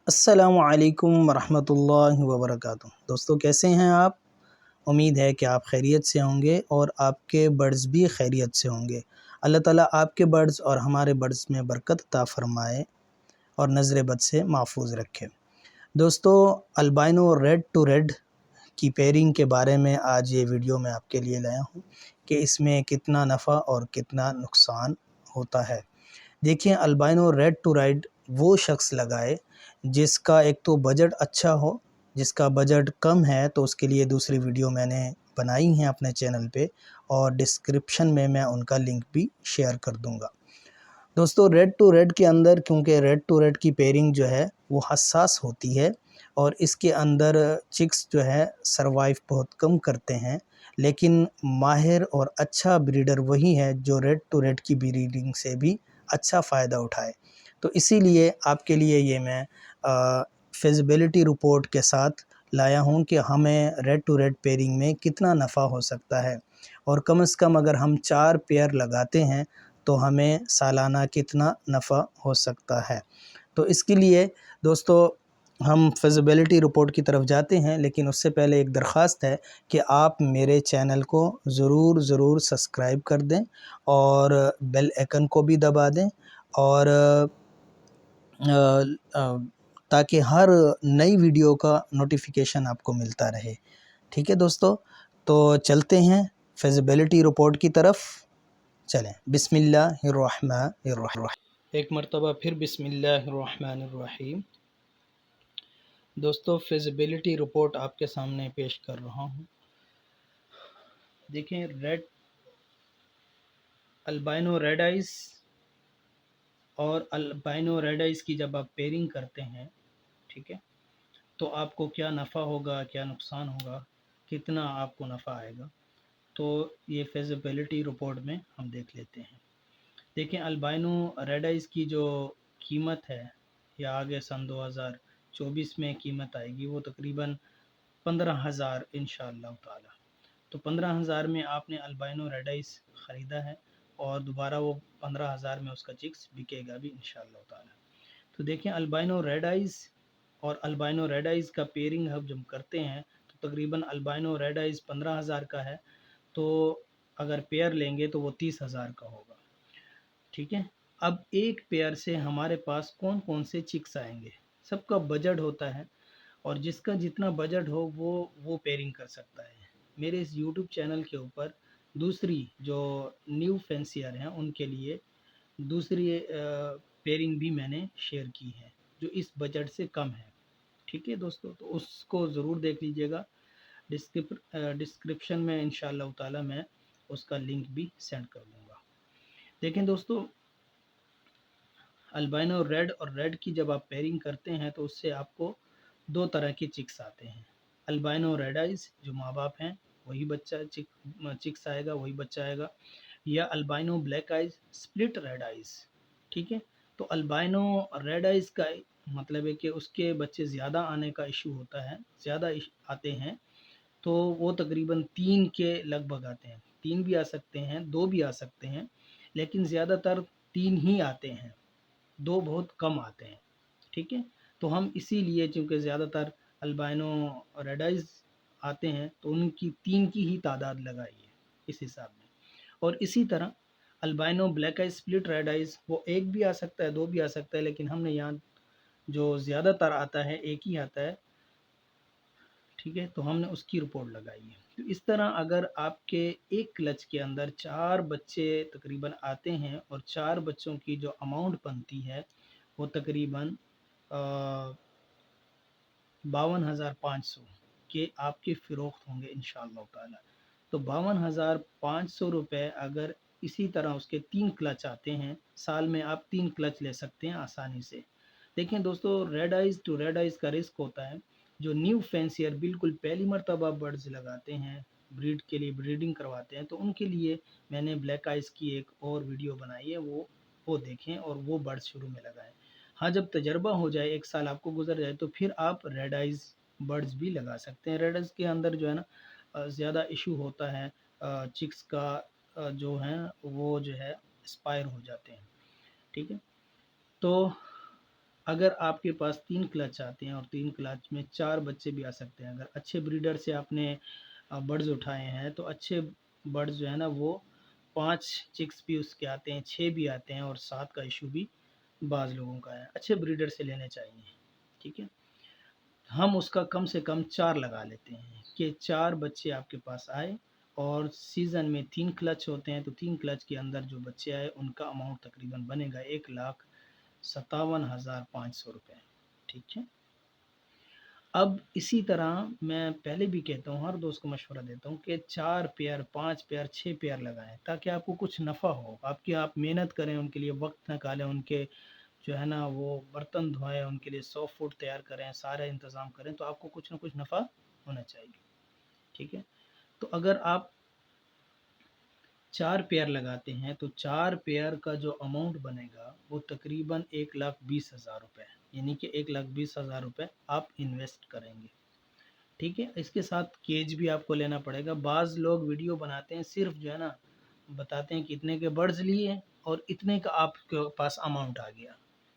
السلام علیکم ورحمۃ اللہ وبرکاتہ۔ دوستو کیسے ہیں آپ؟ امید ہے کہ آپ خیریت سے ہوں گے اور آپ کے برڈز بھی خیریت سے ہوں گے۔ اللہ تعالیٰ آپ کے برڈز اور ہمارے برڈز میں برکت عطا فرمائے اور نظر بد سے محفوظ رکھے۔ دوستو البائنو ریڈ ٹو ریڈ کی پیئرنگ کے بارے میں آج یہ ویڈیو میں آپ کے لیے لایا ہوں کہ اس میں کتنا نفع اور کتنا نقصان ہوتا ہے۔ دیکھیں، البائنو ریڈ ٹو ریڈ وہ شخص لگائے جس کا ایک تو بجٹ اچھا ہو۔ جس کا بجٹ کم ہے تو اس کے لیے دوسری ویڈیو میں نے بنائی ہیں اپنے چینل پہ، اور ڈسکرپشن میں ان کا لنک بھی شیئر کر دوں گا۔ دوستو ریڈ ٹو ریڈ کے اندر، کیونکہ ریڈ ٹو ریڈ کی پیئرنگ جو ہے وہ حساس ہوتی ہے اور اس کے اندر چکس جو ہے سروائیو بہت کم کرتے ہیں، لیکن ماہر اور اچھا بریڈر وہی ہے جو ریڈ ٹو ریڈ کی بریڈنگ سے بھی اچھا فائدہ اٹھائے۔ تو اسی لیے آپ کے لیے یہ میں فیزیبلٹی رپورٹ کے ساتھ لایا ہوں کہ ہمیں ریڈ ٹو ریڈ پیئرنگ میں کتنا نفع ہو سکتا ہے، اور کم از کم اگر ہم 4 پیئر لگاتے ہیں تو ہمیں سالانہ کتنا نفع ہو سکتا ہے۔ تو اس کے لیے دوستو ہم فیزیبلٹی رپورٹ کی طرف جاتے ہیں، لیکن اس سے پہلے ایک درخواست ہے کہ آپ میرے چینل کو ضرور سبسکرائب کر دیں اور بیل آئیکن کو بھی دبا دیں، اور تاکہ ہر نئی ویڈیو کا نوٹیفیکیشن آپ کو ملتا رہے۔ ٹھیک ہے دوستو، تو چلتے ہیں فیزیبلٹی رپورٹ کی طرف۔ چلیں، بسم اللہ الرحمن الرحیم۔ ایک مرتبہ پھر بسم اللہ الرحمن الرحیم۔ دوستو فیزیبلٹی رپورٹ آپ کے سامنے پیش کر رہا ہوں۔ دیکھیں، البائنو ریڈ آئیز اور البائنو ریڈ آئیز کی جب آپ پیئرنگ کرتے ہیں، ٹھیک ہے، تو آپ کو کیا نفع ہوگا، کیا نقصان ہوگا، کتنا آپ کو نفع آئے گا، تو یہ فیزیبلٹی رپورٹ میں ہم دیکھ لیتے ہیں۔ دیکھیں، البائنو ریڈ آئیز کی جو قیمت ہے، یا آگے سن 2024 میں قیمت آئے گی، وہ تقریباً 15,000 انشاءاللہ تعالی۔ تو 15,000 میں آپ نے البائنو ریڈ آئیز خریدا ہے، اور دوبارہ وہ 15,000 میں اس کا چکس بکے گا بھی انشاءاللہ تعالی۔ تو دیکھیں، البائنو ریڈ آئیز اور البائنو ریڈ آئیز کا پیئرنگ ہم جب کرتے ہیں تو تقریباً البائنو ریڈ آئیز 15,000 کا ہے، تو اگر پیئر لیں گے تو وہ 30,000 کا ہوگا۔ ٹھیک ہے، اب ایک پیئر سے ہمارے پاس کون کون سے چکس آئیں گے، سب کا بجٹ ہوتا ہے، اور جس کا جتنا بجٹ ہو وہ پیئرنگ کر سکتا ہے۔ میرے اس یوٹیوب چینل کے اوپر دوسری جو نیو فینسیئر ہیں ان کے لیے دوسری پیئرنگ بھی میں نے شیئر کی ہے جو اس بجٹ سے کم ہے۔ ٹھیک ہے دوستو، تو اس کو ضرور دیکھ لیجئے گا۔ ڈسکرپشن میں انشاءاللہ تعالی میں اس کا لنک بھی سینڈ کر دوں گا۔ دیکھیں دوستو، البائنو ریڈ اور ریڈ کی جب آپ پیئرنگ کرتے ہیں تو اس سے آپ کو 2 طرح کے چکس آتے ہیں۔ البائنو ریڈ آئیز جو ماں باپ ہیں وہی بچہ چکس آئے گا، وہی بچہ آئے گا، یا albino black eyes split red eyes. ٹھیک ہے، تو البائنو ریڈ آئیز کا مطلب ہے کہ اس کے بچے زیادہ آنے کا ایشو ہوتا ہے، زیادہ آتے ہیں، تو وہ تقریباً 3 کے لگ بھگ آتے ہیں۔ 3 بھی آ سکتے ہیں، 2 بھی آ سکتے ہیں، لیکن زیادہ تر 3 ہی آتے ہیں، 2 بہت کم آتے ہیں۔ ٹھیک ہے، تو ہم اسی لیے چونکہ زیادہ تر البائنو ریڈ آئیز آتے ہیں تو ان کی 3 کی ہی تعداد لگائی ہے اس حساب میں۔ اور اسی طرح albino black eyes split red eyes, وہ 1 بھی آ سکتا ہے، 2 بھی آ سکتا ہے، لیکن ہم نے یہاں جو زیادہ تر آتا ہے 1 ہی آتا ہے۔ ٹھیک ہے، تو ہم نے اس کی رپورٹ لگائی ہے۔ تو اس طرح اگر آپ کے ایک کلچ کے اندر 4 بچے تقریباً آتے ہیں، اور 4 بچوں کی جو اماؤنٹ بنتی ہے وہ تقریباً 52,500 کے آپ کے فروخت ہوں گے انشاءاللہ تعالی۔ تو 52,500 روپے اگر اسی طرح اس کے 3 کلچ آتے ہیں، سال میں آپ 3 کلچ لے سکتے ہیں آسانی سے۔ دیکھیں دوستو، red eyes to red eyes کا رسک ہوتا ہے۔ جو نیو فینسیئر بالکل پہلی مرتبہ برڈز لگاتے ہیں، بریڈ کے لیے بریڈنگ کرواتے ہیں، تو ان کے لیے میں نے بلیک آئیز کی ایک اور ویڈیو بنائی ہے، وہ دیکھیں اور وہ برڈز شروع میں لگائیں۔ ہاں، جب تجربہ ہو جائے، 1 سال آپ کو گزر جائے، تو پھر آپ ریڈ آئیز برڈز بھی لگا سکتے ہیں۔ ریڈ آئیز کے اندر جو ہے نا زیادہ ایشو ہوتا ہے، چکس کا جو ہے وہ جو ہے اسپائر ہو جاتے ہیں۔ ٹھیک ہے، تو اگر آپ کے پاس 3 کلچ آتے ہیں اور 3 کلچ میں 4 بچے بھی آ سکتے ہیں، اگر اچھے بریڈر سے آپ نے برڈز اٹھائے ہیں تو اچھے برڈز جو ہے نا وہ 5 چکس بھی اس کے آتے ہیں، 6 بھی آتے ہیں، اور 7 کا ایشو بھی بعض لوگوں کا ہے۔ اچھے بریڈر سے لینے چاہیے، ٹھیک ہے۔ ہم اس کا کم سے کم 4 لگا لیتے ہیں کہ 4 بچے آپ کے پاس آئے، اور سیزن میں 3 کلچ ہوتے ہیں، تو 3 کلچ کے اندر جو بچے آئے ان کا اماؤنٹ تقریباً بنے گا 1,57,500 روپے، ٹھیک ہے۔ اب اسی طرح میں پہلے بھی کہتا ہوں، ہر دوست کو مشورہ دیتا ہوں کہ 4 پیئر، 5 پیئر، 6 پیئر لگائیں تاکہ آپ کو کچھ نفع ہو، آپ محنت کریں، ان کے لیے وقت نکالیں، ان کے جو ہے نا وہ برتن دھوئیں، ان کے لیے سافٹ فوڈ تیار کریں، سارا انتظام کریں، تو آپ کو کچھ نہ کچھ نفع ہونا چاہیے، ٹھیک ہے۔ تو اگر آپ 4 پیئر لگاتے ہیں تو 4 پیئر کا جو اماؤنٹ بنے گا وہ تقریباً 1,20,000 روپے، یعنی کہ 1,20,000 روپے آپ انویسٹ کریں گے، ٹھیک ہے۔ اس کے ساتھ کیج بھی آپ کو لینا پڑے گا۔ بعض لوگ ویڈیو بناتے ہیں، صرف جو ہے نا بتاتے ہیں کہ اتنے کے برڈز لیے اور اتنے کا آپ کے پاس اماؤنٹ آ گیا،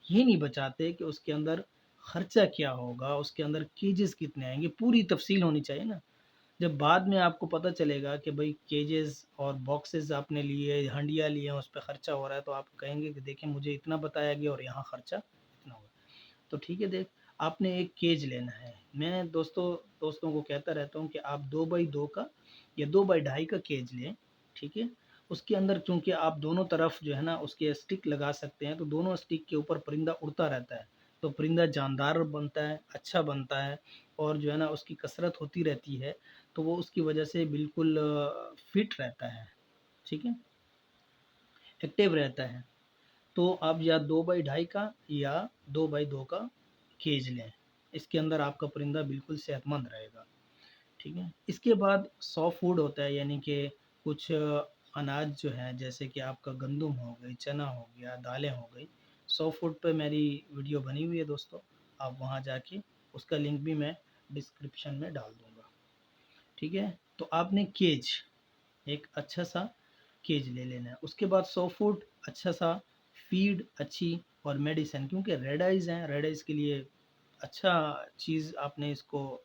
یہ نہیں بچاتے کہ اس کے اندر خرچہ کیا ہوگا، اس کے اندر کیجز کتنے آئیں گے، پوری تفصیل ہونی چاہیے نا۔ جب بعد میں آپ کو پتہ چلے گا کہ بھئی کیجز اور باکسز آپ نے لیے، ہنڈیاں لیے ہیں، اس پہ خرچہ ہو رہا ہے، تو آپ کہیں گے کہ دیکھیں مجھے اتنا بتایا گیا اور یہاں خرچہ اتنا ہوا، تو ٹھیک ہے۔ آپ نے ایک کیج لینا ہے۔ میں دوستوں کو کہتا رہتا ہوں کہ آپ 2x2 کا یا 2x2.5 کا کیج لیں، ٹھیک ہے۔ اس کے اندر چونکہ آپ دونوں طرف جو ہے نا اس کے اسٹک لگا سکتے ہیں، تو دونوں اسٹک کے اوپر پرندہ اڑتا رہتا ہے، تو پرندہ جاندار بنتا ہے، اچھا بنتا ہے، اور جو ہے نا اس کی کثرت ہوتی رہتی ہے، تو وہ اس کی وجہ سے بالکل فٹ رہتا ہے، ٹھیک ہے، ایکٹیو رہتا ہے۔ تو آپ یا 2x2.5 کا یا 2x2 کا کیج لیں، اس کے اندر آپ کا پرندہ بالکل صحت مند رہے گا، ٹھیک ہے۔ اس کے بعد سافٹ فوڈ ہوتا ہے، یعنی کہ کچھ اناج جو ہے، جیسے کہ آپ کا گندم ہو گئی، چنا ہو گیا، دالیں ہو گئی۔ سافٹ فوڈ پہ میری ویڈیو بنی ہوئی ہے دوستو، آپ وہاں جا کے اس کا لنک بھی میں ڈسکرپشن میں ڈال دوں گا، ٹھیک ہے۔ تو آپ نے کیج ایک اچھا سا کیج لے لینا ہے، اس کے بعد سافٹ فوڈ اچھا سا، فیڈ اچھی، اور میڈیسن، کیونکہ ریڈ آئیز ہیں، ریڈ آئیز کے لیے اچھا چیز آپ نے اس کو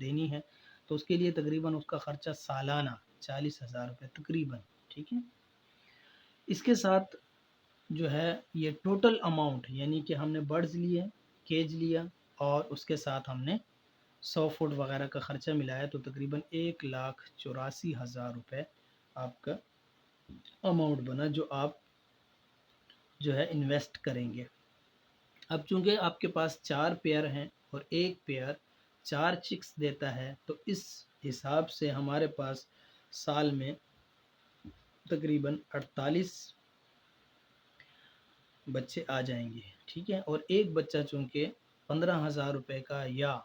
دینی ہے، تو اس کے لیے تقریباً اس کا خرچہ سالانہ 40,000 روپے تقریباً، ٹھیک ہے۔ اس کے ساتھ جو ہے یہ ٹوٹل اماؤنٹ، یعنی کہ ہم نے برڈز لیے، کیج لیا، اور اس کے ساتھ ہم نے 100 فوٹ وغیرہ کا خرچہ ملایا، تو تقریباً 1,84,000 روپے آپ کا اماؤنٹ بنا، جو آپ جو ہے انویسٹ کریں گے۔ اب چونکہ آپ کے پاس 4 پیئر ہیں اور ایک پیئر 4 چکس دیتا ہے، تو اس حساب سے ہمارے پاس سال میں تقریباً 48 بچے آ جائیں گے، ٹھیک ہے۔ اور ایک بچہ چونکہ 15,000 روپے کا، یا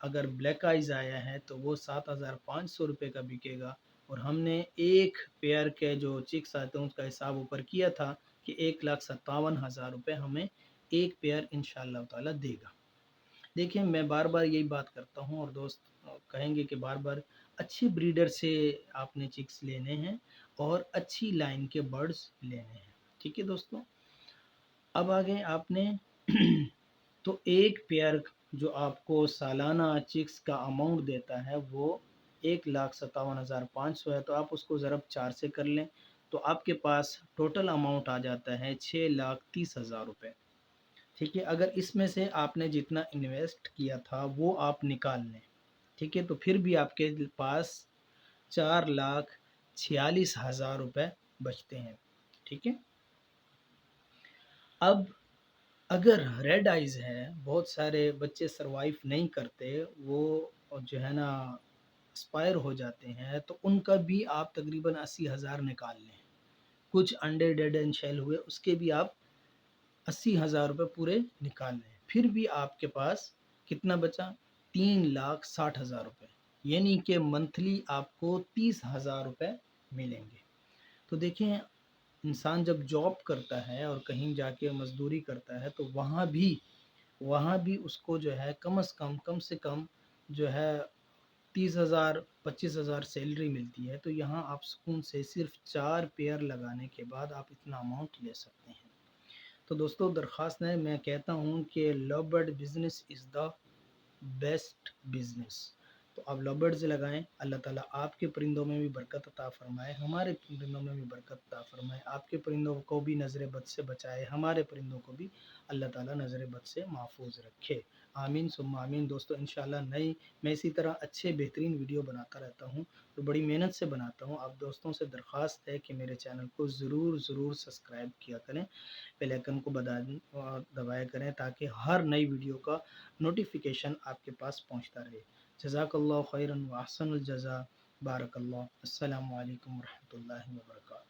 اگر بلیک آئیز آیا ہے تو وہ 7,500 روپے کا بکے گا، اور ہم نے ایک پیئر کے جو چکس آتے ہیں اس کا حساب اوپر کیا تھا کہ 1,57,000 روپے ہمیں ایک پیئر انشاءاللہ تعالی دے گا۔ دیکھیں میں بار بار یہی بات کرتا ہوں، اور دوست کہیں گے کہ بار بار اچھی بریڈر سے آپ نے چکس لینے ہیں اور اچھی لائن کے برڈز لینے ہیں، ٹھیک ہے دوستوں۔ اب آگے آپ نے تو ایک پیئر جو آپ کو سالانہ چکس کا اماؤنٹ دیتا ہے وہ 1,57,500 ہے، تو آپ اس کو ضرب 4 سے کر لیں، تو آپ کے پاس ٹوٹل اماؤنٹ آ جاتا ہے 6,30,000 روپے، ٹھیک ہے۔ اگر اس میں سے آپ نے جتنا انویسٹ کیا تھا وہ آپ نکال لیں، ٹھیک ہے، تو پھر بھی آپ کے پاس 4,46,000 روپے بچتے ہیں، ٹھیک ہے۔ اب اگر ریڈ آئیز ہے، بہت سارے بچے سروائیو نہیں کرتے، وہ جو ہے نا اسپائر ہو جاتے ہیں، تو ان کا بھی آپ تقریباً 80,000 نکال لیں۔ کچھ انڈے ڈیڈ اینڈ شیل ہوئے، اس کے بھی آپ 80,000 روپے پورے نکال لیں، پھر بھی آپ کے پاس کتنا بچا؟ 3,60,000 روپے، یعنی کہ منتھلی آپ کو 30,000 روپے ملیں گے۔ تو دیکھیں انسان جب جاب کرتا ہے اور کہیں جا کے مزدوری کرتا ہے، تو وہاں بھی اس کو جو ہے کم سے کم جو ہے 30,000 25,000 سیلری ملتی ہے، تو یہاں آپ سکون سے صرف 4 پیئر لگانے کے بعد آپ اتنا اماؤنٹ لے سکتے ہیں۔ تو دوستوں درخواست ہے، میں کہتا ہوں کہ love bird business is the best business. تو آپ لو برڈز لگائیں، اللہ تعالیٰ آپ کے پرندوں میں بھی برکت عطا فرمائے، ہمارے پرندوں میں بھی برکت عطا فرمائے، آپ کے پرندوں کو بھی نظر بد سے بچائے، ہمارے پرندوں کو بھی اللہ تعالیٰ نظر بد سے محفوظ رکھے. آمین ثم آمین. دوستو انشاءاللہ میں اسی طرح اچھے بہترین ویڈیو بناتا رہتا ہوں، تو بڑی محنت سے بناتا ہوں. آپ دوستوں سے درخواست ہے کہ میرے چینل کو ضرور سبسکرائب کیا کریں، بیل آئیکن کو دبایا کریں تاکہ ہر نئی ویڈیو کا نوٹیفیکیشن آپ کے پاس پہنچتا رہے. جزاک اللہ خیرا و احسن الجزا. بارک اللہ. السلام علیکم ورحمۃ اللہ وبرکاتہ.